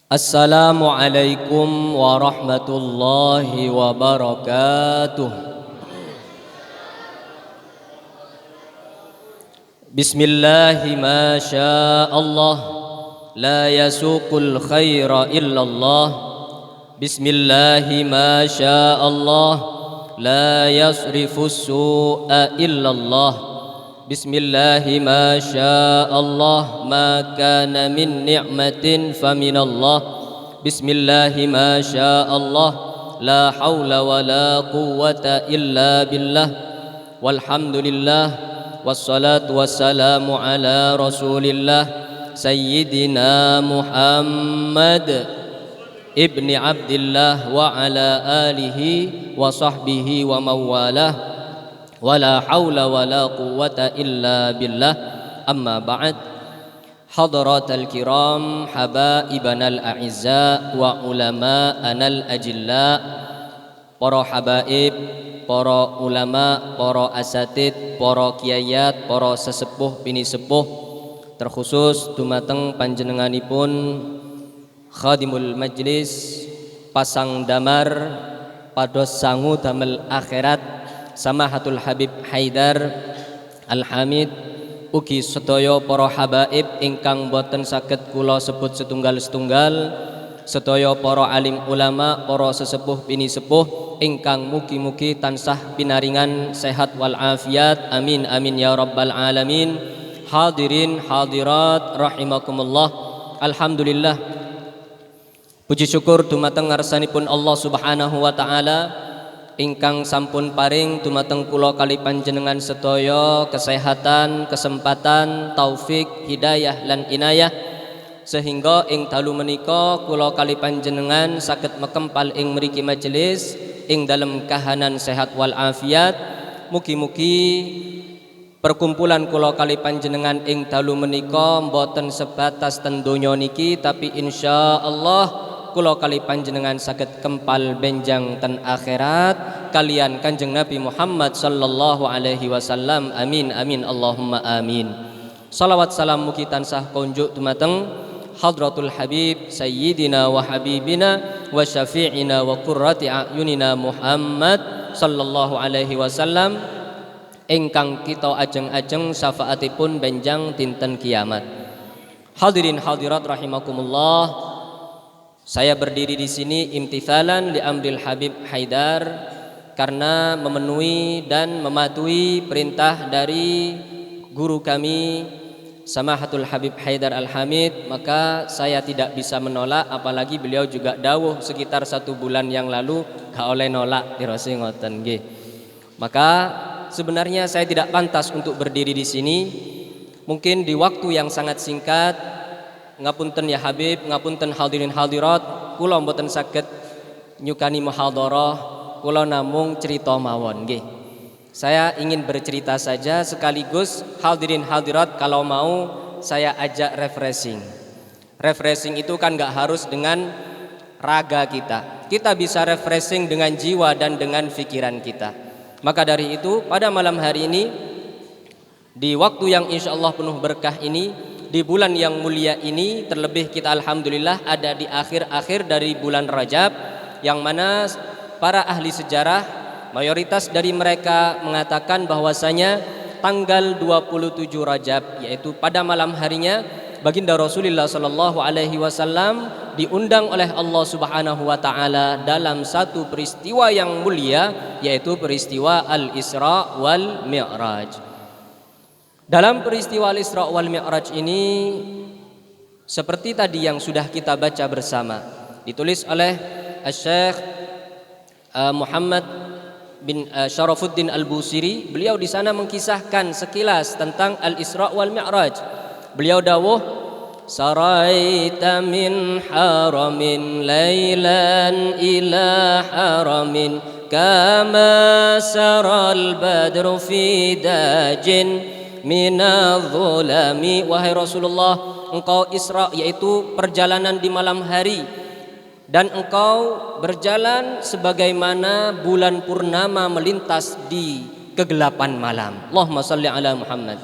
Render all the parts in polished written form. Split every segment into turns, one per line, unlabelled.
Assalamualaikum warahmatullahi wabarakatuh. Bismillahi ma syaa Allah, la yasuqul khaira illallah. Bismillahi ma syaa Allah, la yasrifus su'a illallah. Bismillahi ma syaa Allah, ma kana min ni'matin faminallah. Bismillahi ma syaa Allah, la haula wa la quwwata illa billah. Walhamdulillah, wassalatu wassalamu ala rasulillah Sayyidina Muhammad ibni Abdillah wa ala alihi wa sahbihi wa mawalah. Wala haula wala quwwata illa billah. Amma ba'd. Hadratal kiram, habaibanal a'izza wa ulama'anal ajilla. Para habaib, para ulama, para asatid, para kiayat, para sesepuh bini sepuh, terkhusus dumateng panjenenganipun khadimul majlis pasang damar pados sangu damel akhirat Samahatul Habib Haidar Al-Hamid, ugi sedaya para habaib ingkang boten saged kula sebut setunggal-setunggal, sedaya para alim ulama, para sesepuh bini sepuh ingkang mugi-mugi tansah pinaringan sehat wal afiat, amin amin ya rabbal alamin. Hadirin hadirat rahimakumullah. Alhamdulillah, puji syukur dumateng ngarsanipun Allah Subhanahu wa taala ingkang sampun paring dumateng kula kali panjenengan sedaya kesehatan, kesempatan, taufik, hidayah lan inayah, sehingga ing dalu menika kula kali panjenengan saged mekempal ing mriki majelis ing dalem kahanan sehat wal afiat. Mugi-mugi perkumpulan kula kali panjenengan ing dalu menika mboten sebatas ten donya niki, tapi insyaallah kula kali panjenengan saged kempal benjang ten akhirat kalian Kanjeng Nabi Muhammad sallallahu alaihi wasallam. Amin amin Allahumma amin. Salawat salam mugi tansah konjuk dumateng Hadratul Habib Sayyidina wa Habibina wa Syafi'ina wa Qurrati a'yunina Muhammad sallallahu alaihi wasallam ingkang kita ajeng-ajeng syafaatipun benjang dinten kiamat. Hadirin hadirat rahimakumullah. Saya berdiri di sini imtithalan li amril Habib Haidar karena memenuhi dan mematuhi perintah dari guru kami Samahatul Habib Haidar Al-Hamid, maka saya tidak bisa menolak, apalagi beliau juga dawuh sekitar 1 bulan yang lalu gak oleh nolak dirose ngoten nggih. Maka sebenarnya saya tidak pantas untuk berdiri di sini. Mungkin di waktu yang sangat singkat, ngapunten ya Habib, ngapunten hadirin hadirat, kula mboten saged nyukani muhadharah, kula namung cerita mawon nggih. Saya ingin bercerita saja, sekaligus hadirin hadirat kalau mau saya ajak refreshing. Refreshing itu kan gak harus dengan raga kita. Kita bisa refreshing dengan jiwa dan dengan pikiran kita. Maka dari itu pada malam hari ini, di waktu yang insyaallah penuh berkah ini, di bulan yang mulia ini, terlebih kita alhamdulillah ada di akhir-akhir dari bulan Rajab, yang mana para ahli sejarah mayoritas dari mereka mengatakan bahwasanya tanggal 27 Rajab, yaitu pada malam harinya baginda Rasulullah sallallahu alaihi wasallam diundang oleh Allah Subhanahu wa taala dalam satu peristiwa yang mulia, yaitu peristiwa Al-Isra wal Mi'raj. Dalam peristiwa Al-Isra wal Mi'raj ini, seperti tadi yang sudah kita baca bersama, ditulis oleh Syekh Muhammad bin Syarafuddin Al-Busiri. Beliau di sana mengkisahkan sekilas tentang Al-Isra wal Mi'raj. Beliau dawuh, saraita min haramin lailan ila haramin kama saral badru fi dajin minadh-dhulami. Wahai Rasulullah, engkau Isra, yaitu perjalanan di malam hari, dan engkau berjalan sebagaimana bulan purnama melintas di kegelapan malam. Allahumma salli ala Muhammad.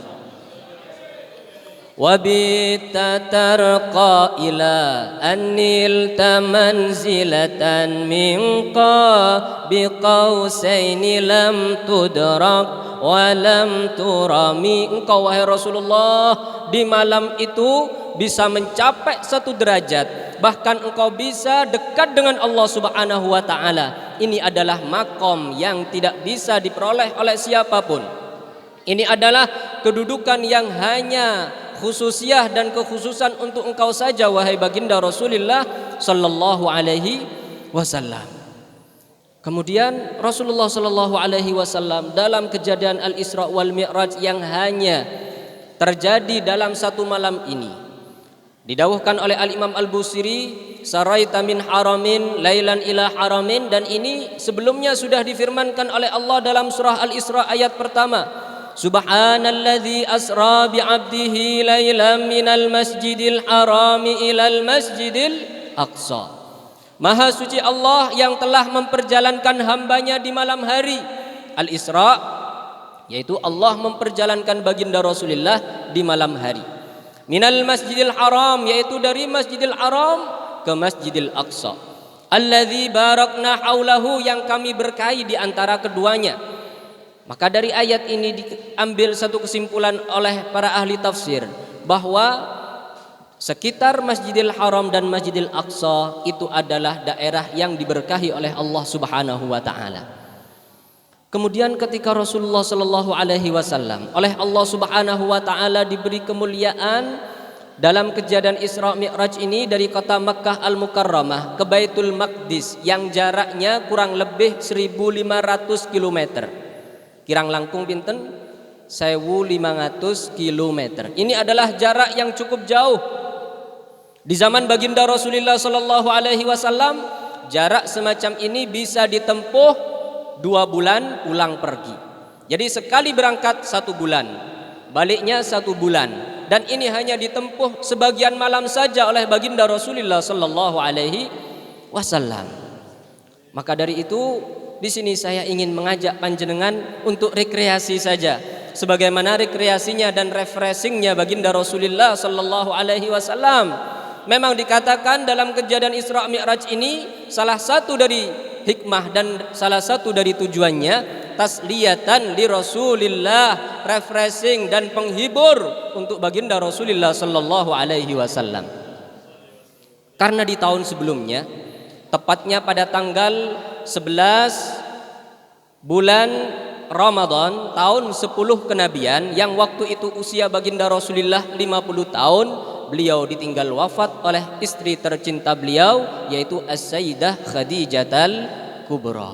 وبت ترقى إلى أن نلت منزلة من قاب قوسين لم تدرك ولم ترمي. Engkau wahai Rasulullah di malam itu bisa mencapai satu derajat, bahkan engkau bisa dekat dengan Allah Subhanahu wa taala. Ini adalah makom yang tidak bisa diperoleh oleh siapapun. Ini adalah kedudukan yang hanya khususiyah dan kekhususan untuk engkau saja wahai baginda Rasulullah sallallahu alaihi wasallam. Kemudian Rasulullah sallallahu alaihi wasallam dalam kejadian Al-Isra wal Mi'raj yang hanya terjadi dalam satu malam ini, didawuhkan oleh Al-Imam Al-Busiri, saraita min haramin lailan ila haramin, dan ini sebelumnya sudah difirmankan oleh Allah dalam surah Al-Isra ayat pertama. Subhanalladzi asra bi'abdihi lailan minal masjidil harami ilal masjidil aqsa. Maha suci Allah yang telah memperjalankan hambanya di malam hari. Al-Isra, yaitu Allah memperjalankan baginda Rasulullah di malam hari. Minal masjidil haram, yaitu dari masjidil haram ke masjidil aqsa. Alladzi barakna haulahu, yang kami berkahi di antara keduanya. Maka dari ayat ini diambil satu kesimpulan oleh para ahli tafsir bahwa sekitar Masjidil Haram dan Masjidil Aqsa itu adalah daerah yang diberkahi oleh Allah Subhanahu wa taala. Kemudian ketika Rasulullah sallallahu alaihi wasallam oleh Allah Subhanahu wa taala diberi kemuliaan dalam kejadian Isra Mi'raj ini dari kota Makkah Al-Mukarramah ke Baitul Maqdis yang jaraknya kurang lebih 1500 km. Kirang langkung pinten 1500 km. Ini adalah jarak yang cukup jauh. Di zaman baginda Rasulullah sallallahu alaihi wasallam, jarak semacam ini bisa ditempuh 2 bulan pulang pergi. Jadi sekali berangkat 1 bulan, baliknya 1 bulan, dan ini hanya ditempuh sebagian malam saja oleh baginda Rasulullah sallallahu alaihi wasallam. Maka dari itu di sini saya ingin mengajak panjenengan untuk rekreasi saja, sebagaimana rekreasinya dan refreshingnya baginda Rasulullah sallallahu alaihi wasallam. Memang dikatakan dalam kejadian Isra Mi'raj ini salah satu dari hikmah dan salah satu dari tujuannya tasliyatan li Rasulillah, refreshing dan penghibur untuk baginda Rasulullah sallallahu alaihi wasallam. Karena di tahun sebelumnya, tepatnya pada tanggal 11 bulan Ramadan tahun 10 kenabian, yang waktu itu usia baginda Rasulullah 50 tahun, beliau ditinggal wafat oleh istri tercinta beliau, yaitu As-Sayyidah Khadijatul Kubra.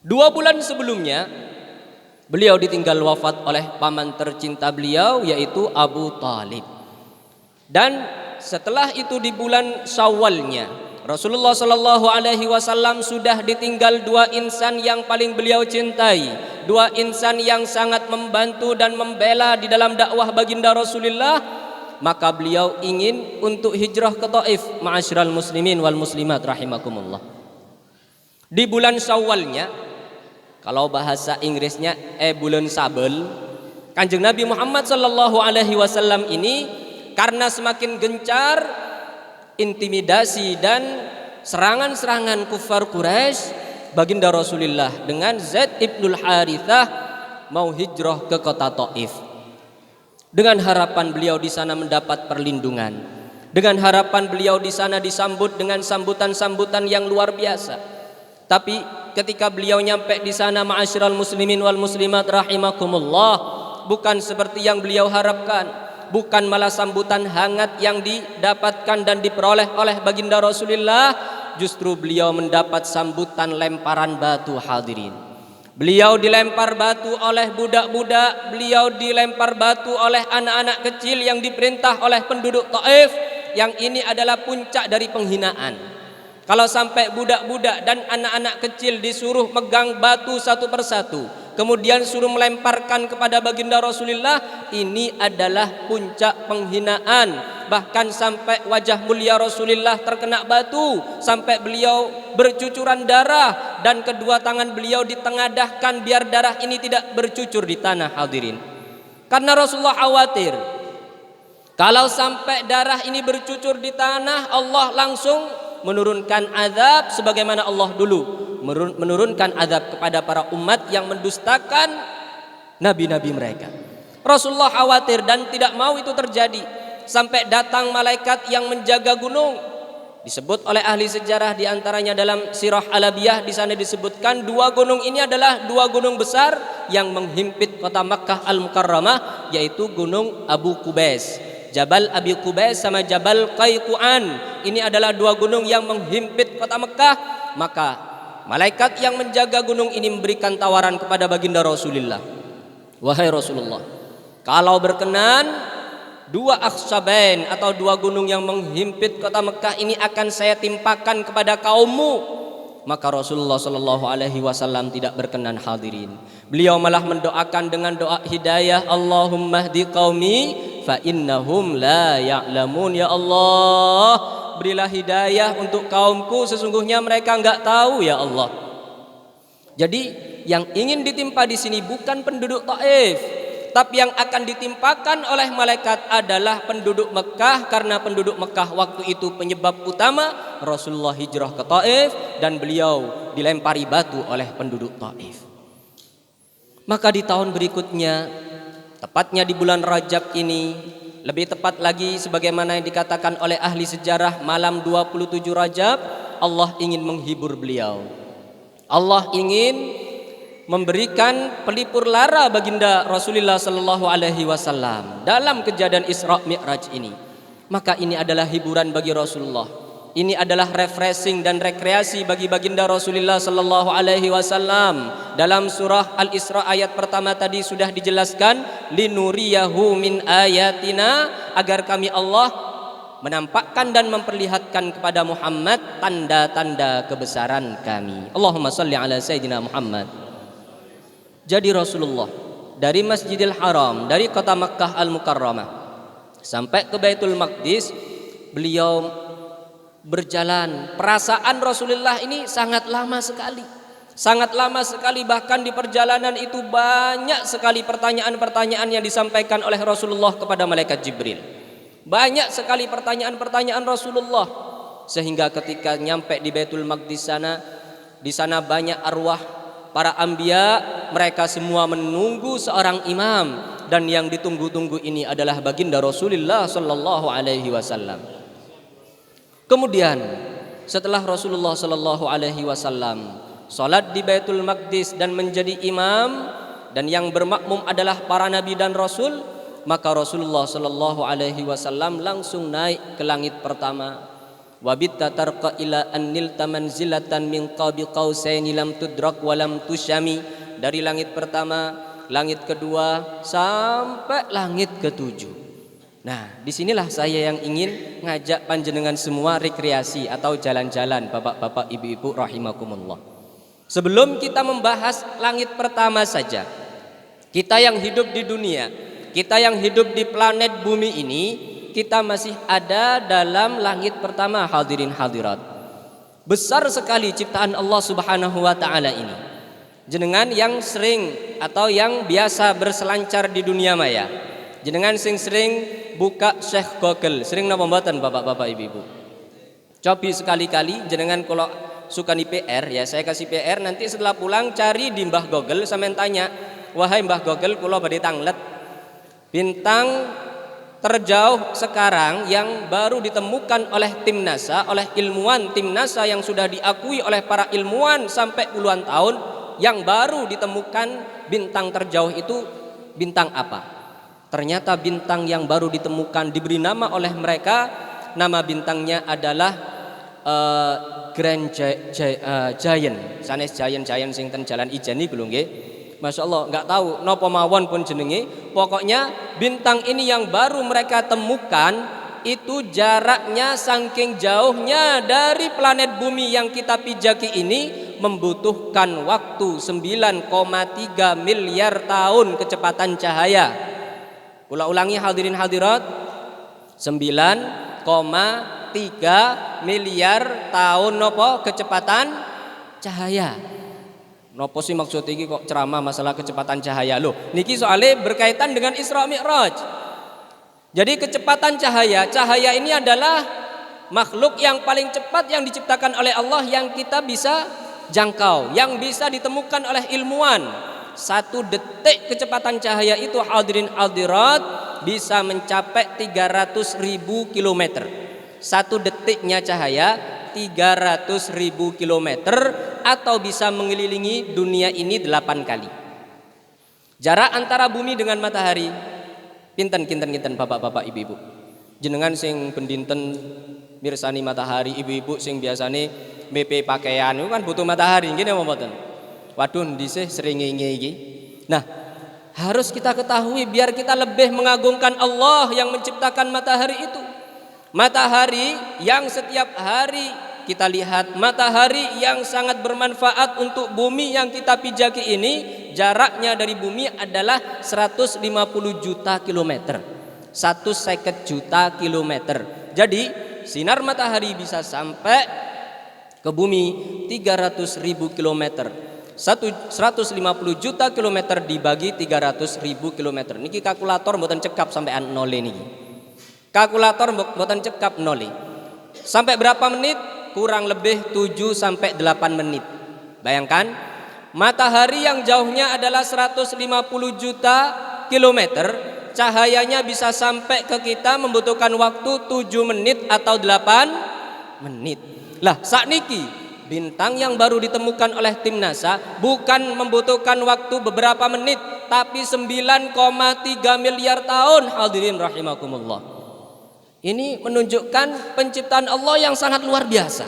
2 bulan sebelumnya beliau ditinggal wafat oleh paman tercinta beliau, yaitu Abu Talib. Dan setelah itu di bulan Syawalnya Rasulullah sallallahu alaihi wasallam sudah ditinggal 2 insan yang paling beliau cintai, 2 insan yang sangat membantu dan membela di dalam dakwah baginda Rasulullah. Maka beliau ingin untuk hijrah ke Taif, ma'asyiral muslimin wal muslimat rahimakumullah. Di bulan Syawalnya, kalau bahasa Inggrisnya bulan Sabel, Kanjeng Nabi Muhammad sallallahu alaihi wasallam ini karena semakin gencar intimidasi dan serangan-serangan kufar Quraisy, baginda Rasulullah dengan Zaid ibnul Harithah mau hijrah ke kota Taif dengan harapan beliau di sana mendapat perlindungan, dengan harapan beliau di sana disambut dengan sambutan-sambutan yang luar biasa. Tapi ketika beliau nyampe di sana, ma'asyiral muslimin wal muslimat rahimakumullah, bukan seperti yang beliau harapkan. Bukan malah sambutan hangat yang didapatkan dan diperoleh oleh baginda Rasulullah, justru beliau mendapat sambutan lemparan batu hadirin. Beliau dilempar batu oleh budak-budak, beliau dilempar batu oleh anak-anak kecil yang diperintah oleh penduduk Taif, yang ini adalah puncak dari penghinaan. Kalau sampai budak-budak dan anak-anak kecil disuruh megang batu satu persatu, kemudian suruh melemparkan kepada baginda Rasulullah, ini adalah puncak penghinaan. Bahkan sampai wajah mulia Rasulullah terkena batu, sampai beliau bercucuran darah dan kedua tangan beliau ditengadahkan biar darah ini tidak bercucur di tanah hadirin. Karena Rasulullah khawatir Kalau sampai darah ini bercucur di tanah, Allah langsung menurunkan azab sebagaimana Allah dulu menurunkan azab kepada para umat yang mendustakan nabi-nabi mereka. Rasulullah khawatir dan tidak mau itu terjadi, sampai datang malaikat yang menjaga gunung. Disebut oleh ahli sejarah diantaranya dalam Sirah Alabiyah, di sana disebutkan dua gunung ini adalah dua gunung besar yang menghimpit kota Makkah Al-Mukarramah, yaitu gunung Abu Qubais, Jabal Abi Qubais sama Jabal Qayquan. Ini adalah dua gunung yang menghimpit kota Mekah. Maka malaikat yang menjaga gunung ini memberikan tawaran kepada baginda Rasulullah, wahai Rasulullah, kalau berkenan dua akhsabain atau dua gunung yang menghimpit kota Mekah ini akan saya timpakan kepada kaummu. Maka Rasulullah Shallallahu Alaihi Wasallam tidak berkenan, hadirin. Beliau malah mendoakan dengan doa hidayah, Allahumma hdi qaumi fa innahum la ya'lamun. Ya Allah, berilah hidayah untuk kaumku, sesungguhnya mereka enggak tahu ya Allah. Jadi yang ingin ditimpa di sini bukan penduduk Taif, tapi yang akan ditimpakan oleh malaikat adalah penduduk Mekah, karena penduduk Mekah waktu itu penyebab utama Rasulullah hijrah ke Taif dan beliau dilempari batu oleh penduduk Taif. Maka di tahun berikutnya, tepatnya di bulan Rajab ini, lebih tepat lagi sebagaimana yang dikatakan oleh ahli sejarah, malam 27 Rajab, Allah ingin menghibur beliau. Allah ingin memberikan pelipur lara baginda Rasulullah Sallallahu Alaihi Wasallam dalam kejadian Isra Mi'raj ini. Maka ini adalah hiburan bagi Rasulullah. Ini adalah refreshing dan rekreasi bagi baginda Rasulullah Sallallahu Alaihi Wasallam. Dalam surah Al-Isra ayat pertama tadi sudah dijelaskan, linuriyahu min ayatina, agar kami Allah menampakkan dan memperlihatkan kepada Muhammad tanda-tanda kebesaran kami. Allahumma salli ala Sayyidina Muhammad. Jadi Rasulullah dari Masjidil Haram, dari kota Makkah Al-Mukarramah sampai ke Baitul Maqdis, beliau berjalan. Perasaan Rasulullah ini sangat lama sekali. Sangat lama sekali, bahkan di perjalanan itu banyak sekali pertanyaan-pertanyaan yang disampaikan oleh Rasulullah kepada malaikat Jibril. Banyak sekali pertanyaan-pertanyaan Rasulullah, sehingga ketika nyampe di Baitul Maqdis sana, di sana banyak arwah para anbiya, mereka semua menunggu seorang imam, dan yang ditunggu-tunggu ini adalah baginda Rasulullah Sallallahu Alaihi Wasallam. Kemudian setelah Rasulullah Sallallahu Alaihi Wasallam salat di Baitul Maqdis dan menjadi imam, dan yang bermakmum adalah para nabi dan rasul, maka Rasulullah Sallallahu Alaihi Wasallam langsung naik ke langit pertama. Wabitta tarqa ila annil tamanzilatan min qabi qausaini lam tudrak wa lam tusyami. Dari langit pertama, langit kedua, sampai langit ketujuh. Nah, disinilah saya yang ingin ngajak panjenengan semua rekreasi atau jalan-jalan, bapak-bapak, ibu-ibu rahimakumullah. Sebelum kita membahas langit pertama saja, kita yang hidup di dunia, kita yang hidup di planet bumi ini, kita masih ada dalam langit pertama, hadirin hadirat. Besar sekali ciptaan Allah Subhanahu wa taala ini. Jenengan yang sering atau yang biasa berselancar di dunia maya, jenengan sering buka Syekh Google, sering napa mboten bapak-bapak ibu-ibu? Cobi sekali-kali jenengan kalau suka nih PR, ya saya kasih PR, nanti setelah pulang cari di Mbah Google, sampean tanya, wahai Mbah Google, kula badhe tanglet bintang terjauh sekarang yang baru ditemukan oleh tim NASA, oleh ilmuwan tim NASA yang sudah diakui oleh para ilmuwan sampai puluhan tahun, yang baru ditemukan bintang terjauh itu bintang apa? Ternyata bintang yang baru ditemukan diberi nama oleh mereka, nama bintangnya adalah Grand Giant, sanes Giant sing ten jalan Ijen iki lho nggih. Masya Allah, nggak tahu nopo mawon pun jenenge. Pokoknya bintang ini yang baru mereka temukan itu jaraknya saking jauhnya dari planet bumi yang kita pijaki ini membutuhkan waktu 9,3 miliar tahun kecepatan cahaya. Ulang-ulangi hadirin hadirat, 9,3 miliar tahun nopo kecepatan cahaya. Nopo sih maksud ini kok ceramah masalah kecepatan cahaya loh. Niki soalnya berkaitan dengan Isra Mi'raj. Jadi kecepatan cahaya ini adalah makhluk yang paling cepat yang diciptakan oleh Allah yang kita bisa jangkau, yang bisa ditemukan oleh ilmuwan. 1 detik kecepatan cahaya itu hadirin hadirat bisa mencapai 300.000 km. 1 detiknya cahaya 300.000 km atau bisa mengelilingi dunia ini 8 kali. Jarak antara bumi dengan matahari pinten bapak-bapak ibu-ibu. Jenengan sing pendinten mirsani matahari, ibu-ibu sing biasane BP pakaian itu kan butuh matahari ngene apa mboten? Waduh dhisik srengenge iki. Nah, harus kita ketahui biar kita lebih mengagungkan Allah yang menciptakan matahari itu. Matahari yang setiap hari kita lihat, matahari yang sangat bermanfaat untuk bumi yang kita pijaki ini, jaraknya dari bumi adalah 150 juta kilometer, 150 juta kilometer. Jadi sinar matahari bisa sampai ke bumi 300.000 kilometer. 150 juta kilometer dibagi 300.000 kilometer. Niki kalkulator mboten cekap sampai nol niki. Kalkulator mboten cekap nol. Sampai berapa menit? Kurang lebih 7 sampai 8 menit. Bayangkan, matahari yang jauhnya adalah 150 juta kilometer, cahayanya bisa sampai ke kita membutuhkan waktu 7 menit atau 8 menit. Lah, sakniki bintang yang baru ditemukan oleh tim NASA bukan membutuhkan waktu beberapa menit, tapi 9,3 miliar tahun. Hadirin rahimakumullah. Ini menunjukkan penciptaan Allah yang sangat luar biasa.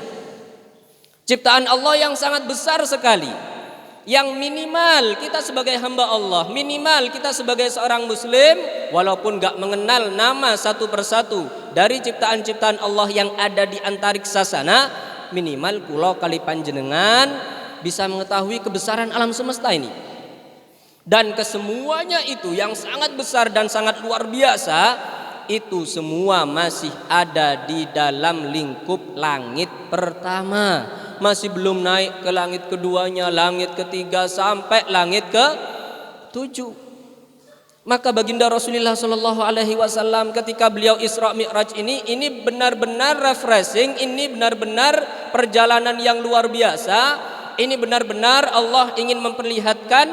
Ciptaan Allah yang sangat besar sekali. Yang minimal kita sebagai hamba Allah, minimal kita sebagai seorang muslim, walaupun gak mengenal nama satu persatu dari ciptaan-ciptaan Allah yang ada di antariksa sana, minimal kula kali panjenengan bisa mengetahui kebesaran alam semesta ini. Dan kesemuanya itu yang sangat besar dan sangat luar biasa, itu semua masih ada di dalam lingkup langit pertama, masih belum naik ke langit keduanya, langit ketiga sampai langit ke-7. Maka baginda Rasulullah Shallallahu Alaihi Wasallam ketika beliau Isra Mi'raj ini benar-benar refreshing, ini benar-benar perjalanan yang luar biasa, ini benar-benar Allah ingin memperlihatkan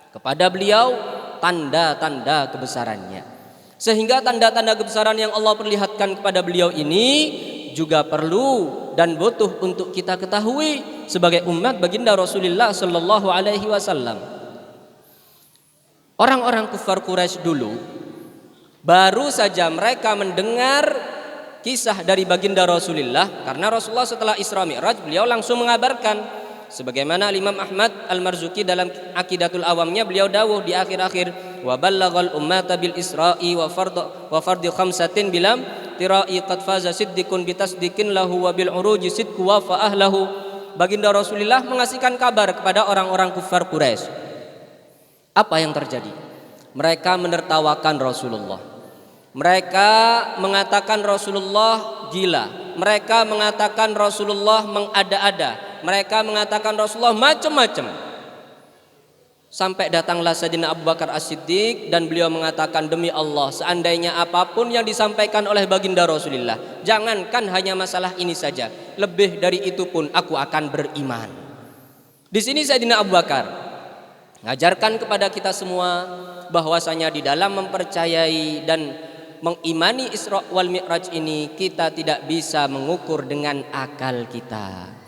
kepada beliau tanda-tanda kebesarannya. Sehingga tanda-tanda kebesaran yang Allah perlihatkan kepada beliau ini juga perlu dan butuh untuk kita ketahui sebagai umat baginda Rasulullah Sallallahu Alaihi Wasallam. Orang-orang kufar Quraisy dulu baru saja mereka mendengar kisah dari baginda Rasulullah, karena Rasulullah setelah Isra Mi'raj beliau langsung mengabarkan. Sebagaimana Imam Ahmad Al-Marzuki dalam Aqidatul Awamnya beliau dawuh di akhir-akhir, wa ballaghal ummata bil isra'i wa fardi khamsatin bilam tira'i qad faza siddiqun bitasdiqin lahu wa bil uruji sidqu wa fa ahlahu. Baginda Rasulullah mengasihkan kabar kepada orang-orang kufar Quraisy. Apa yang terjadi? Mereka menertawakan Rasulullah. Mereka mengatakan Rasulullah gila. Mereka mengatakan Rasulullah mengada-ada. Mereka mengatakan Rasulullah macam-macam. Sampai datanglah Sayyidina Abu Bakar As-Siddiq dan beliau mengatakan, demi Allah, seandainya apapun yang disampaikan oleh baginda Rasulullah, jangankan hanya masalah ini saja, lebih dari itu pun aku akan beriman. Di sini Sayyidina Abu Bakar ngajarkan kepada kita semua bahwasanya di dalam mempercayai dan mengimani Isra wal Mi'raj ini, kita tidak bisa mengukur dengan akal kita.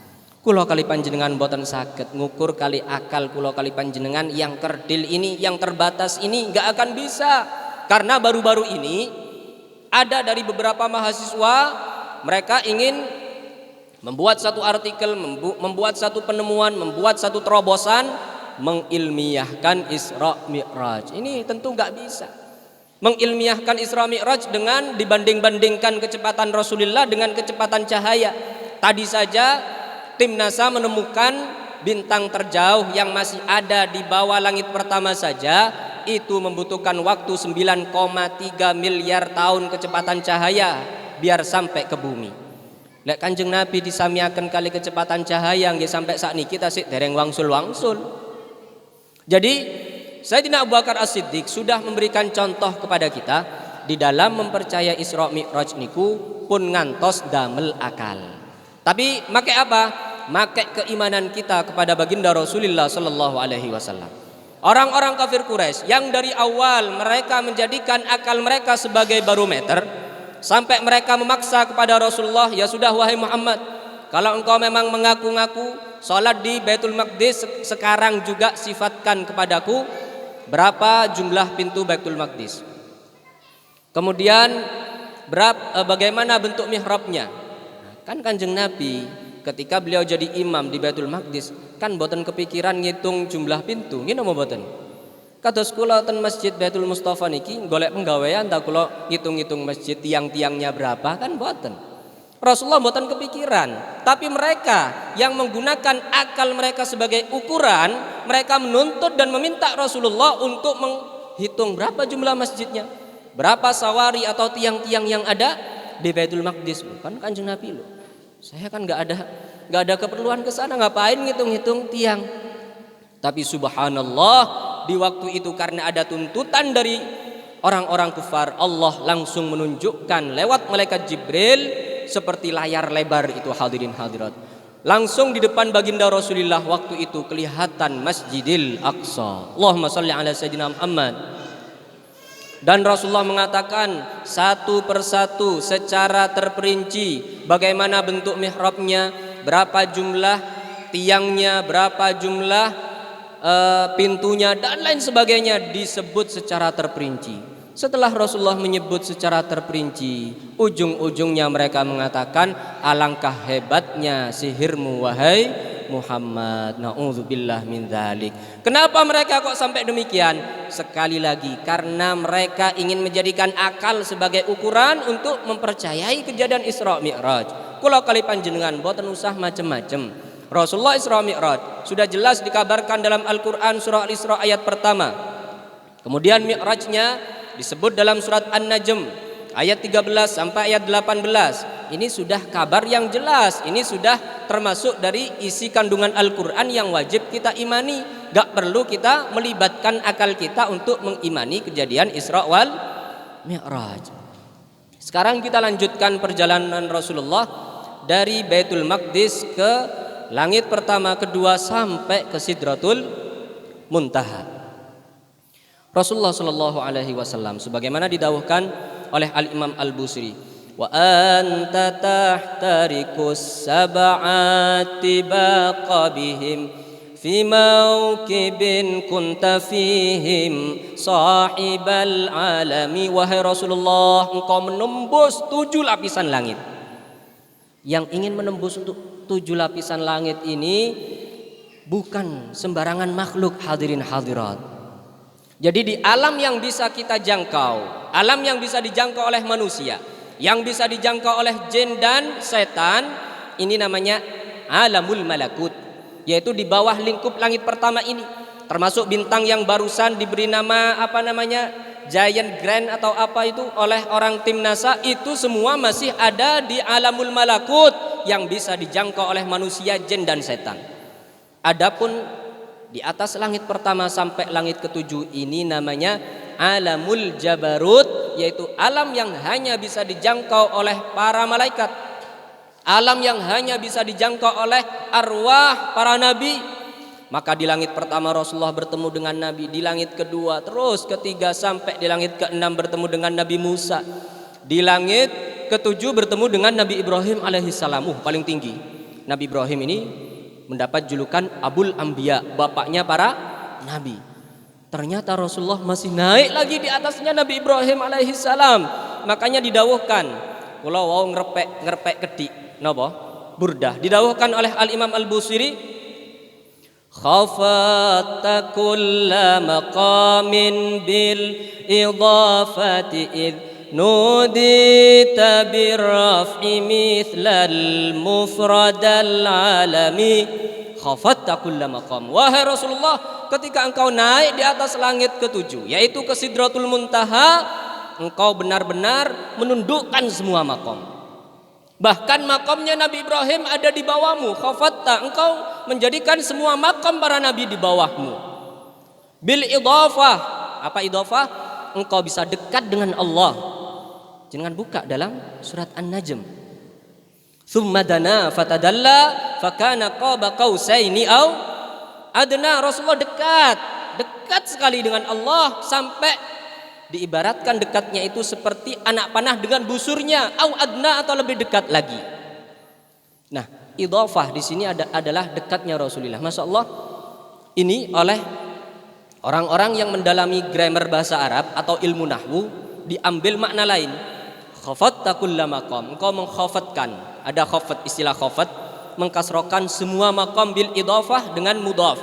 Kulo kali panjenengan boten saged ngukur kali akal kulo kali panjenengan yang kerdil ini, yang terbatas ini, gak akan bisa. Karena baru-baru ini ada dari beberapa mahasiswa, mereka ingin membuat satu artikel, membuat satu penemuan, membuat satu terobosan, mengilmiahkan Isra Mi'raj. Ini tentu gak bisa. Mengilmiahkan Isra Mi'raj dengan dibanding-bandingkan kecepatan Rasulullah dengan kecepatan cahaya. Tadi saja tim NASA menemukan bintang terjauh yang masih ada di bawah langit pertama saja itu membutuhkan waktu 9,3 miliar tahun kecepatan cahaya biar sampai ke bumi. Lek Kanjeng Nabi disamiakan kali kecepatan cahaya nggih sampai saat ini kita sih dereng wangsul-wangsul. Jadi Sayyidina Abu Bakar As-Siddiq sudah memberikan contoh kepada kita di dalam mempercayai Isra Mi'raj niku pun ngantos damel akal. Tapi make apa? Make keimanan kita kepada baginda Rasulullah sallallahu alaihi wasallam. Orang-orang kafir Quraisy yang dari awal mereka menjadikan akal mereka sebagai barometer, sampai mereka memaksa kepada Rasulullah, ya sudah wahai Muhammad, kalau engkau memang mengaku-ngaku salat di Baitul Maqdis, sekarang juga sifatkan kepadaku berapa jumlah pintu Baitul Maqdis. Kemudian bagaimana bentuk mihrabnya? Kan Kanjeng Nabi ketika beliau jadi imam di Baitul Maqdis kan boten kepikiran ngitung jumlah pintu, ngene mau boten. Kados kula ten Masjid Baitul Mustafa niki golek penggawean ta kula ngitung-ngitung masjid tiang-tiangnya berapa, kan boten. Rasulullah boten kepikiran, tapi mereka yang menggunakan akal mereka sebagai ukuran, mereka menuntut dan meminta Rasulullah untuk menghitung berapa jumlah masjidnya, berapa sawari atau tiang-tiang yang ada di Baitul Maqdis. Bukan Kanjeng Nabi loh. Saya kan nggak ada keperluan ke sana, ngapain ngitung-ngitung tiang. Tapi subhanallah, di waktu itu karena ada tuntutan dari orang-orang kufar, Allah langsung menunjukkan lewat malaikat Jibril seperti layar lebar itu, hadirin hadirat. Langsung di depan baginda Rasulullah waktu itu kelihatan Masjidil Aqsa. Allahumma shalli ala sayyidina Muhammad. Dan Rasulullah mengatakan satu persatu secara terperinci bagaimana bentuk mihrabnya, berapa jumlah tiangnya, berapa jumlah pintunya dan lain sebagainya, disebut secara terperinci. Setelah Rasulullah menyebut secara terperinci, ujung-ujungnya mereka mengatakan, alangkah hebatnya sihirmu wahai Muhammad. Na'udzubillah min dzalik. Kenapa mereka kok sampai demikian? Sekali lagi karena mereka ingin menjadikan akal sebagai ukuran untuk mempercayai kejadian Isra Mi'raj. Kula kali panjenengan boten usah macem-macem. Rasulullah Isra Mi'raj sudah jelas dikabarkan dalam Al-Qur'an surah Al-Isra ayat pertama. Kemudian Mi'rajnya disebut dalam surat An-Najm ayat 13 sampai ayat 18. Ini sudah kabar yang jelas, ini sudah termasuk dari isi kandungan Al-Qur'an yang wajib kita imani. Gak perlu kita melibatkan akal kita untuk mengimani kejadian Isra wal Mi'raj. Sekarang kita lanjutkan perjalanan Rasulullah dari Baitul Maqdis ke langit pertama, kedua sampai ke Sidratul Muntaha. Rasulullah sallallahu alaihi wasallam sebagaimana didawuhkan oleh Al-Imam Al-Busiri, wa anta tahtarikus sab'ati baqa bihim fi mawkibin kunta fihim sahibal alami. Wahai Rasulullah, engkau menembus 7 lapisan langit. Yang ingin menembus untuk 7 lapisan langit ini bukan sembarangan makhluk, hadirin hadirat. Jadi di alam yang bisa kita jangkau, alam yang bisa dijangkau oleh manusia, yang bisa dijangkau oleh jin dan setan, ini namanya alamul malakut, yaitu di bawah lingkup langit pertama ini. Termasuk bintang yang barusan diberi nama Giant Grand atau apa itu oleh orang tim NASA, itu semua masih ada di alamul malakut yang bisa dijangkau oleh manusia, jin dan setan. Adapun di atas langit pertama sampai langit ketujuh ini namanya alamul jabarut, yaitu alam yang hanya bisa dijangkau oleh para malaikat, alam yang hanya bisa dijangkau oleh arwah para nabi. Maka di langit pertama Rasulullah bertemu dengan Nabi, di langit kedua, terus ketiga sampai di langit keenam bertemu dengan Nabi Musa, di langit ketujuh bertemu dengan Nabi Ibrahim alaihissalam. Paling tinggi Nabi Ibrahim ini mendapat julukan Abul Anbiya, bapaknya para nabi. Ternyata Rasulullah masih naik lagi di atasnya Nabi Ibrahim alaihissalam. Makanya didawuhkan, kalau wau ngerpek kedik napa? Burdah. Didawuhkan oleh Al-Imam Al-Busiri, khafatta kulla maqamin bil idafati id nudita birraf'i mithlal mufradal alami. Khafatta kulla maqam. Wahai Rasulullah, ketika engkau naik di atas langit ketujuh, yaitu ke Sidratul Muntaha, engkau benar-benar menundukkan semua maqam. Bahkan makamnya Nabi Ibrahim ada di bawahmu. Khafatta, engkau menjadikan semua makam para nabi di bawahmu. Bil idhafah, apa idhafah? Engkau bisa dekat dengan Allah. Jangan buka dalam surat An-Najm. Tsumma dana fatadalla fakana qaba qausaini au adna. Rasulullah dekat sekali dengan Allah sampai diibaratkan dekatnya itu seperti anak panah dengan busurnya, au adna atau lebih dekat lagi. Nah, idhofah di sini adalah dekatnya Rasulullah. Masya Allah, ini oleh orang-orang yang mendalami grammar bahasa Arab atau ilmu nahwu diambil makna lain. Khafatta kulla maqam, engkau mengkhafatkan, ada khafat, istilah khafat mengkasrokan semua maqam bil idhofah dengan mudhaf.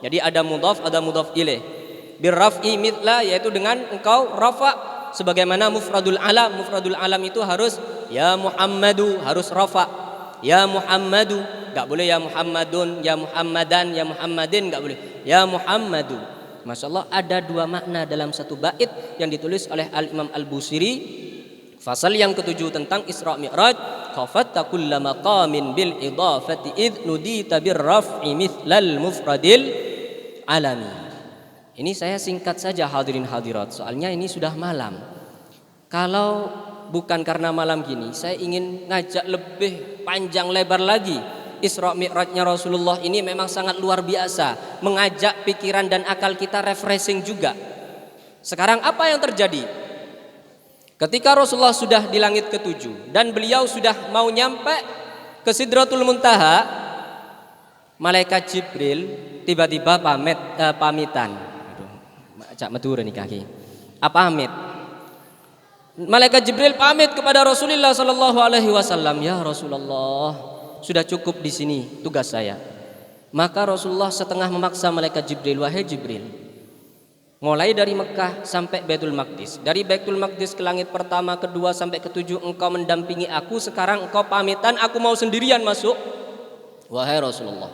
Jadi ada mudhaf, ada mudhaf ilaih. Bir raf'i mithla, yaitu dengan engkau rafa sebagaimana mufradul alam. Mufradul alam itu harus ya Muhammadu, harus rafa. Ya Muhammadu, enggak boleh ya Muhammadun, ya Muhammadan, ya Muhammadin, enggak boleh. Ya Muhammadu. Masya Allah, ada dua makna dalam satu bait yang ditulis oleh Al-Imam Al-Busiri. Fasal yang ketujuh tentang Isra Mi'raj. Khafatta kulla maqamin bil idafati id nudita bir raf'i mithlal mufradil alami. Ini saya singkat saja hadirin hadirat, soalnya ini sudah malam. Kalau bukan karena malam gini, saya ingin ngajak lebih panjang lebar lagi. Isra Mi'rajnya Rasulullah ini memang sangat luar biasa, mengajak pikiran dan akal kita refreshing juga. Sekarang apa yang terjadi? Ketika Rasulullah sudah di langit ketujuh dan beliau sudah mau nyampe ke Sidratul Muntaha, malaikat Jibril tiba-tiba pamitan. Cak matur nih kaki. Apa pamit? Malaikat Jibril pamit kepada Rasulullah sallallahu alaihi wasallam, "Ya Rasulullah, sudah cukup di sini tugas saya." Maka Rasulullah setengah memaksa malaikat Jibril, "Wahai Jibril, mulai dari Mekah sampai Baitul Maqdis, dari Baitul Maqdis ke langit pertama, kedua sampai ketujuh engkau mendampingi aku, sekarang engkau pamitan, aku mau sendirian masuk." Wahai Rasulullah,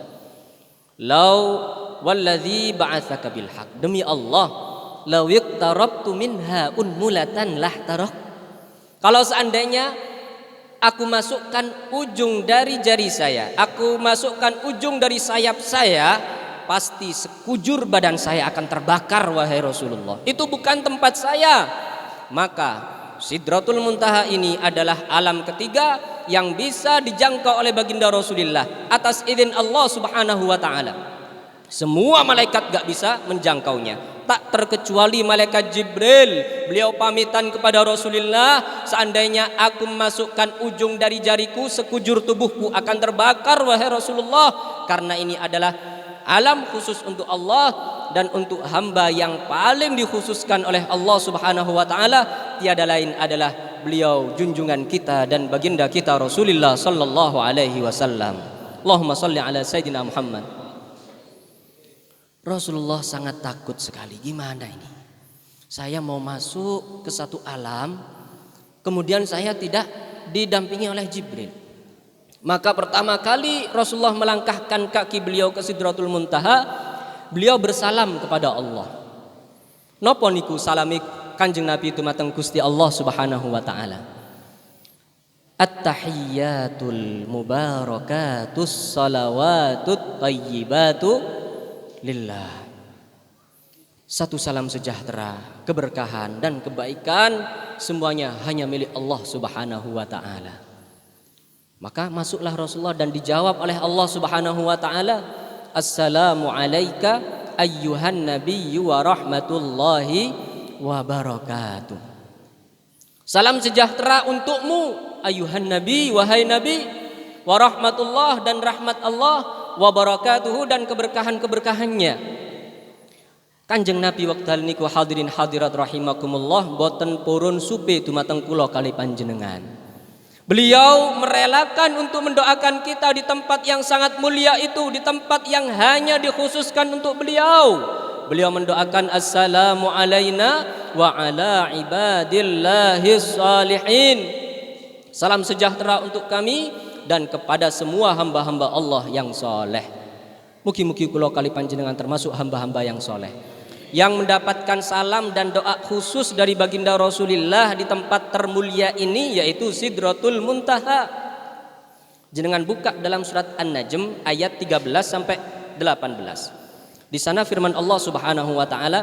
"Lau walladzi ba'atsaka bil haq, demi Allah, law iqtarabtu minha unmulatan lahtarak." Kalau seandainya aku masukkan ujung dari jari saya, aku masukkan ujung dari sayap saya, pasti sekujur badan saya akan terbakar wahai Rasulullah. Itu bukan tempat saya. Maka Sidratul Muntaha ini adalah alam ketiga yang bisa dijangkau oleh baginda Rasulullah atas izin Allah Subhanahu wa taala. Semua malaikat gak bisa menjangkaunya, tak terkecuali malaikat Jibril. Beliau pamitan kepada Rasulullah, "Seandainya aku memasukkan ujung dari jariku, sekujur tubuhku akan terbakar wahai Rasulullah." Karena ini adalah alam khusus untuk Allah dan untuk hamba yang paling dikhususkan oleh Allah Subhanahu wa taala, tiada lain adalah beliau junjungan kita dan baginda kita Rasulullah sallallahu alaihi wasallam. Allahumma shalli ala sayyidina Muhammad. Rasulullah sangat takut sekali. Gimana ini? Saya mau masuk ke satu alam, kemudian saya tidak didampingi oleh Jibril. Maka pertama kali Rasulullah melangkahkan kaki beliau ke Sidratul Muntaha, beliau bersalam kepada Allah. Napa niku salami Kanjeng Nabi dumateng Gusti Allah Subhanahu wa taala? At-tahiyyatul mubarakatus salawatut thayyibatu lillah. Satu salam sejahtera, keberkahan dan kebaikan semuanya hanya milik Allah Subhanahu wa taala. Maka masuklah Rasulullah dan dijawab oleh Allah Subhanahu wa taala, "Assalamu alayka ayyuhan nabiyyu wa rahmatullahi wa barakatuh." Salam sejahtera untukmu ayuhan nabi, wahai nabi, wa rahmatullah dan rahmat Allah, wa barakatuhu dan keberkahan-keberkahannya. Kanjeng Nabi wekdal niku hadirin hadirat rahimakumullah boten purun supe dumateng kula kali panjenengan. Beliau merelakan untuk mendoakan kita di tempat yang sangat mulia itu, di tempat yang hanya dikhususkan untuk beliau. Beliau mendoakan assalamu alaina wa ala ibadillahis salihin. Salam sejahtera untuk kami dan kepada semua hamba-hamba Allah yang soleh. Mugi-mugi kula kali panjenengan termasuk hamba-hamba yang soleh, yang mendapatkan salam dan doa khusus dari baginda Rasulullah di tempat termulia ini, yaitu Sidratul Muntaha. Jenengan buka dalam surat An-Najm ayat 13 sampai 18. Di sana firman Allah Subhanahu wa taala,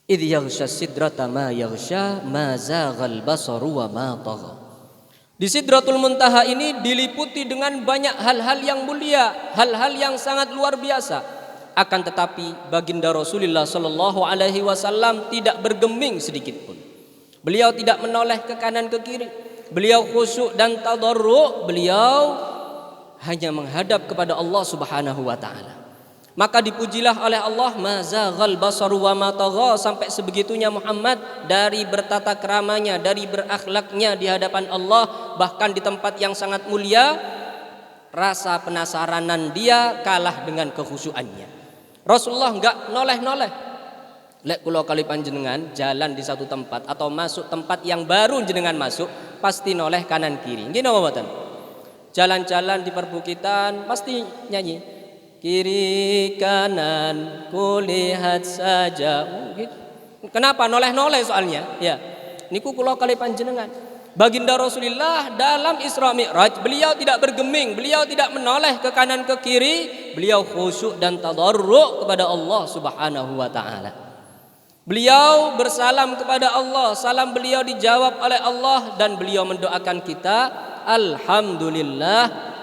idh yaghsha sidrata ma yaghsha ma zaghal basaru wa ma tagha. Di Sidratul Muntaha ini diliputi dengan banyak hal-hal yang mulia, hal-hal yang sangat luar biasa. Akan tetapi baginda Rasulullah sallallahu alaihi wasallam tidak bergeming sedikit pun. Beliau tidak menoleh ke kanan ke kiri. Beliau khusyuk dan tadarru', beliau hanya menghadap kepada Allah Subhanahu wa taala. Maka dipujilah oleh Allah, ma zaghal basaru wa ma tagha, sampai sebegitunya Muhammad dari bertata keramanya, dari berakhlaknya di hadapan Allah, bahkan di tempat yang sangat mulia, rasa penasaranan dia kalah dengan kekhusyuannya. Rasulullah enggak noleh-noleh. Lek kula kali panjenengan jalan di satu tempat atau masuk tempat yang baru jenengan masuk, pasti noleh kanan kiri. Nggih napa mboten? Jalan-jalan di perbukitan pasti nyanyi kiri kanan kulihat saja. Kenapa noleh-noleh soalnya? Ya, niku kula kali panjenengan. Baginda Rasulullah dalam Isra Mi'raj beliau tidak bergeming, beliau tidak menoleh ke kanan ke kiri, beliau khusyuk dan tadarru' kepada Allah Subhanahu wa taala. Beliau bersalam kepada Allah, salam beliau dijawab oleh Allah dan beliau mendoakan kita, alhamdulillah.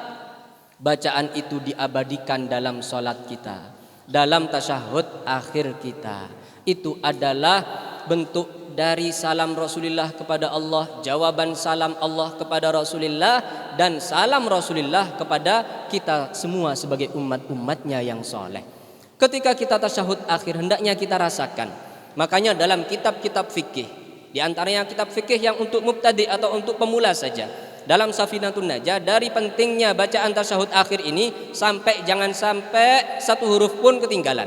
Bacaan itu diabadikan dalam sholat kita, dalam tasyahud akhir kita. Itu adalah bentuk dari salam Rasulullah kepada Allah, jawaban salam Allah kepada Rasulullah, dan salam Rasulullah kepada kita semua sebagai umat-umatnya yang soleh. Ketika kita tasyahud akhir hendaknya kita rasakan. Makanya dalam kitab-kitab fikih, di antaranya kitab fikih yang untuk mubtadi atau untuk pemula saja, dalam Safinatun Najah, dari pentingnya bacaan tasyahud akhir ini jangan sampai satu huruf pun ketinggalan.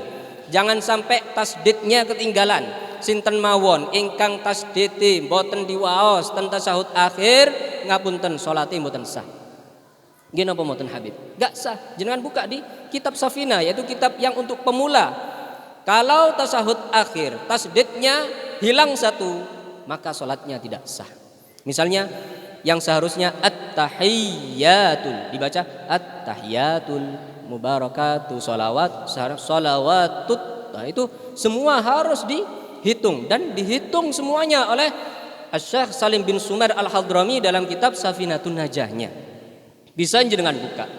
Jangan sampai tasdidnya ketinggalan. Sinten mawon ingkang tasdidi mboten diwaos ten tasyahud akhir, ngapunten salate mboten sah. Nggih napa mboten Habib? Enggak sah. Jenengan buka di kitab Safinah, yaitu kitab yang untuk pemula. Kalau tasyahud akhir tasdidnya hilang satu, maka salatnya tidak sah. Misalnya yang seharusnya at-tahiyyatul dibaca at-tahiyyatul mubarakatuh salawatut. Nah, itu semua harus dihitung dan dihitung semuanya oleh Syekh Salim bin Sumar Al-Hadrami dalam kitab Safinatun Najahnya. Bisa jenengan buka.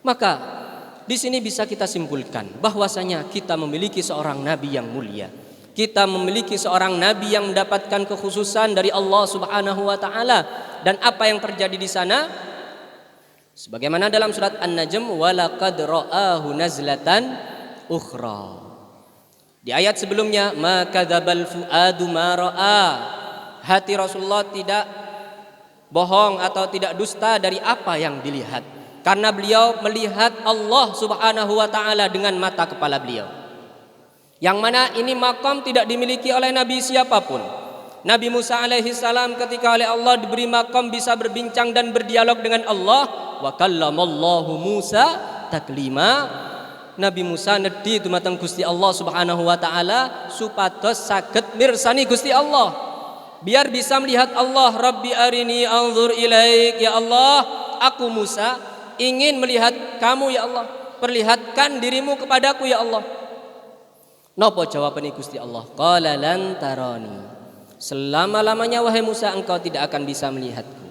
Maka di sini bisa kita simpulkan bahwasanya kita memiliki seorang nabi yang mulia. Kita memiliki seorang nabi yang mendapatkan kekhususan dari Allah Subhanahu wa taala. Dan apa yang terjadi di sana? Sebagaimana dalam surat An-Najm, walaqad ra'ahu nazlatan ukhra. Di ayat sebelumnya, ma kadzabal fuadu ma ra'a. Hati Rasulullah tidak bohong atau tidak dusta dari apa yang dilihat. Karena beliau melihat Allah Subhanahu wa taala dengan mata kepala beliau. Yang mana ini maqam tidak dimiliki oleh nabi siapapun. Nabi Musa alaihi salam ketika oleh Allah diberi maqam bisa berbincang dan berdialog dengan Allah, wa kallamallahu Musa taklima. Nabi Musa nedhi dumateng Gusti Allah Subhanahu wa taala supados saged mirsani Gusti Allah, biar bisa melihat Allah. Rabbi arini anzur ilaik, ya Allah, aku Musa ingin melihat kamu ya Allah, perlihatkan dirimu kepadaku ya Allah. Napa jawabane Gusti Allah? Qala lan tarani, selama-lamanya wahai Musa engkau tidak akan bisa melihatku.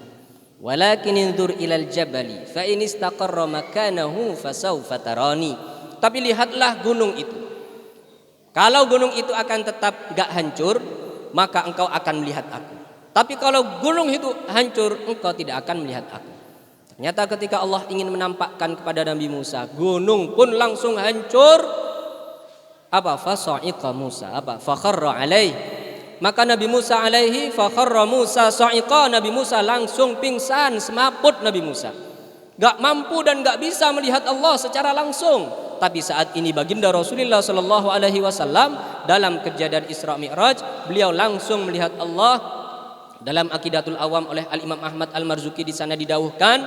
Walakin inzur ilal jabali fa in istaqarra makanahu fasawfa tarani. Tapi lihatlah gunung itu. Kalau gunung itu akan tetap gak hancur, maka engkau akan melihat aku. Tapi kalau gunung itu hancur, engkau tidak akan melihat aku. Ternyata ketika Allah ingin menampakkan kepada Nabi Musa, gunung pun langsung hancur. Apa? Fasa'iqa Musa, apa? Fakharra alaih. Maka Nabi Musa alaihi fakharra Musa sa'iqa, Nabi Musa langsung pingsan, semaput Nabi Musa. Gak mampu dan gak bisa melihat Allah secara langsung. Tapi saat ini baginda Rasulullah sallallahu alaihi wasallam dalam kejadian Isra Mi'raj, beliau langsung melihat Allah. Dalam Aqidatul Awam oleh Al-Imam Ahmad Al-Marzuki di sana didawuhkan,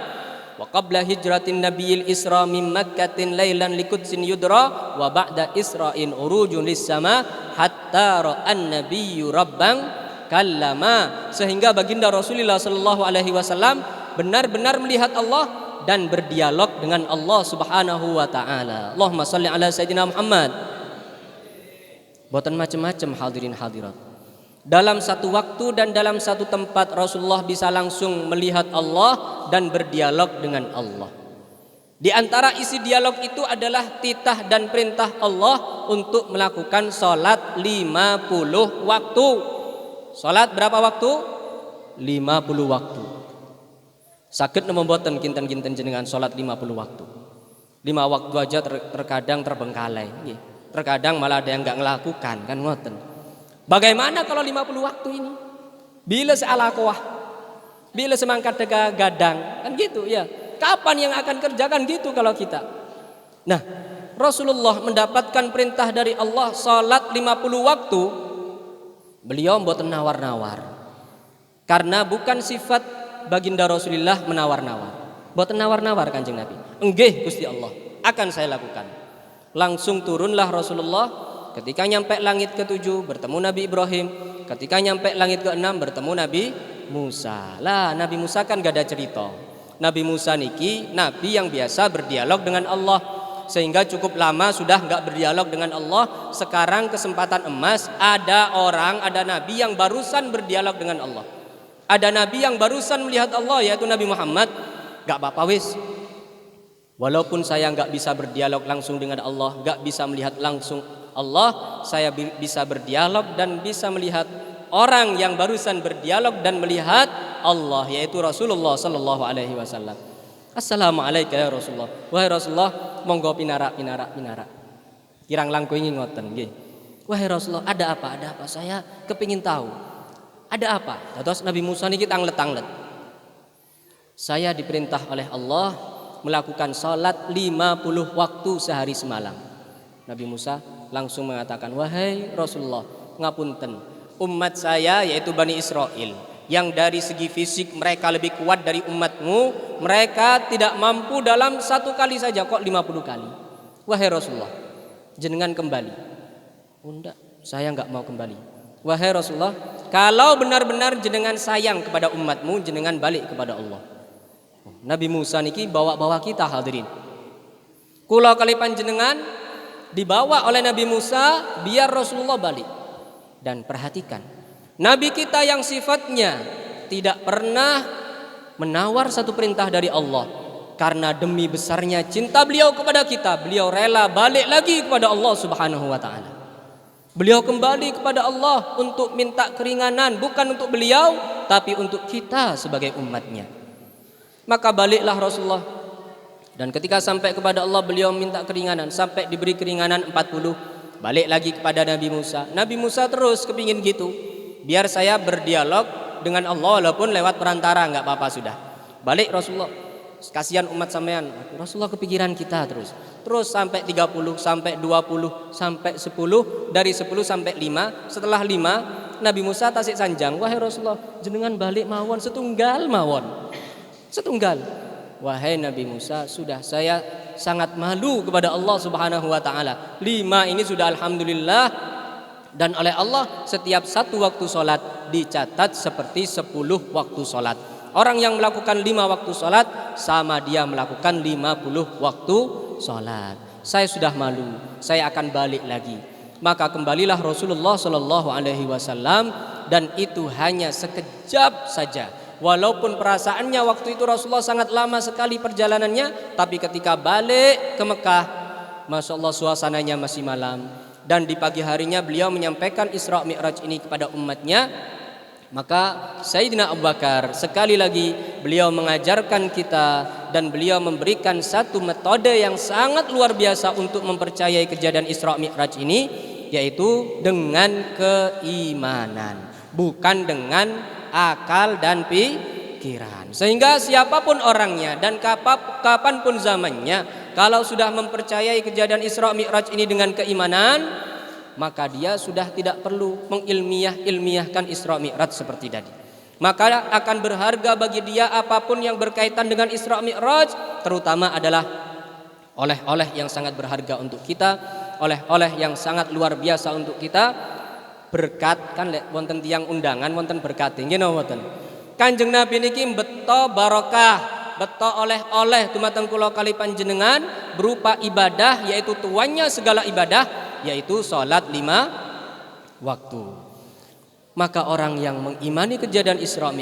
wa qabla hijratin nabiyil isra min makkatin lailan likudsin yudra wa ba'da isra'in urujun lis-sama hatta ra'an nabiyyu rabbang kallama. Sehingga baginda Rasulullah sallallahu alaihi wasallam benar-benar melihat Allah dan berdialog dengan Allah Subhanahu wa taala. Allahumma shalli ala sayyidina Muhammad. Boten macam-macam hadirin hadirat. Dalam satu waktu dan dalam satu tempat Rasulullah bisa langsung melihat Allah dan berdialog dengan Allah. Di antara isi dialog itu adalah titah dan perintah Allah untuk melakukan sholat 50 waktu. Sholat berapa waktu? 50 waktu. Sakit membuatan kinten-kinten jenengan sholat 50 waktu. 5 waktu aja terkadang terbengkalai. Terkadang malah ada yang nggak ngelakukan, kan ngoten. Bagaimana kalau 50 waktu ini? Bila sealakoah, bila semangkat gadang, kan gitu ya. Kapan yang akan kerjakan gitu kalau kita? Nah, Rasulullah mendapatkan perintah dari Allah salat 50 waktu. Beliau mboten nawar-nawar. Karena bukan sifat baginda Rasulullah menawar-nawar. Mboten nawar-nawar Kanjeng Nabi. Enggih Gusti Allah, akan saya lakukan. Langsung turunlah Rasulullah. Ketika nyampe langit ke-7 bertemu Nabi Ibrahim. Ketika nyampe langit ke-6 bertemu Nabi Musa. Lah Nabi Musa kan gak ada cerita. Nabi Musa niki nabi yang biasa berdialog dengan Allah, sehingga cukup lama sudah gak berdialog dengan Allah. Sekarang kesempatan emas, ada nabi yang barusan berdialog dengan Allah. Ada nabi yang barusan melihat Allah, yaitu Nabi Muhammad. Gak apa-apa wis, walaupun saya gak bisa berdialog langsung dengan Allah, gak bisa melihat langsung Allah, saya bisa berdialog dan bisa melihat orang yang barusan berdialog dan melihat Allah, yaitu Rasulullah sallallahu alaihi wasallam. Assalamualaikum ya Rasulullah. Wahai Rasulullah, monggo pinarak. Kirang langkung ingin ngoten nggih. Wahai Rasulullah, ada apa? Saya kepingin tahu. Ada apa? Terus Nabi Musa niki tanglet. Saya diperintah oleh Allah melakukan salat 50 waktu sehari semalam. Nabi Musa langsung mengatakan, wahai Rasulullah, ngapunten, umat saya yaitu Bani Israel yang dari segi fisik mereka lebih kuat dari umatmu, mereka tidak mampu dalam satu kali saja kok 50 kali. Wahai Rasulullah, jenengan kembali. Enggak, saya enggak mau kembali. Wahai Rasulullah, kalau benar-benar jenengan sayang kepada umatmu, jenengan balik kepada Allah. Nabi Musa niki bawa kita hadirin. Kula kali panjenengan dibawa oleh Nabi Musa biar Rasulullah balik. Dan perhatikan, Nabi kita yang sifatnya tidak pernah menawar satu perintah dari Allah, karena demi besarnya cinta beliau kepada kita, beliau rela balik lagi kepada Allah Subhanahu wa taala. Beliau kembali kepada Allah untuk minta keringanan, bukan untuk beliau tapi untuk kita sebagai umatnya. Maka baliklah Rasulullah, dan ketika sampai kepada Allah beliau minta keringanan, sampai diberi keringanan 40. Balik lagi kepada Nabi Musa. Nabi Musa terus kepingin gitu, biar saya berdialog dengan Allah walaupun lewat perantara, nggak apa-apa sudah. Balik Rasulullah, kasihan umat sampean. Rasulullah kepikiran kita terus sampai 30, sampai 20, sampai 10, dari 10 sampai 5. Setelah 5 Nabi Musa tasik sanjang, wahai Rasulullah, jenengan balik mawon setunggal mawon. Wahai Nabi Musa, sudah saya sangat malu kepada Allah Subhanahu wa taala. 5 ini sudah alhamdulillah, dan oleh Allah setiap satu waktu sholat dicatat seperti 10 waktu sholat. Orang yang melakukan 5 waktu sholat sama dia melakukan 50 waktu sholat. Saya sudah malu, saya akan balik lagi. Maka kembalilah Rasulullah sallallahu alaihi wasallam, dan itu hanya sekejap saja. Walaupun perasaannya waktu itu Rasulullah sangat lama sekali perjalanannya, tapi ketika balik ke Mekah, Masya Allah suasananya masih malam. Dan di pagi harinya beliau menyampaikan Isra Mi'raj ini kepada umatnya. Maka Sayyidina Abu Bakar sekali lagi beliau mengajarkan kita, dan beliau memberikan satu metode yang sangat luar biasa untuk mempercayai kejadian Isra Mi'raj ini, yaitu dengan keimanan, bukan dengan akal dan pikiran. Sehingga siapapun orangnya dan kapanpun zamannya, kalau sudah mempercayai kejadian Isra Mi'raj ini dengan keimanan, maka dia sudah tidak perlu mengilmiahkan Isra Mi'raj seperti tadi. Maka akan berharga bagi dia apapun yang berkaitan dengan Isra Mi'raj, terutama adalah oleh-oleh yang sangat berharga untuk kita, oleh-oleh yang sangat luar biasa untuk kita. Berkat kan wonten tiyang undangan wonten berkat nggih napa mboten. Kanjeng Nabi niki beto barokah, beto oleh-oleh dumateng kula kali panjenengan berupa ibadah, yaitu tuannya segala ibadah, yaitu salat 50 waktu. Maka orang yang mengimani kejadian Isra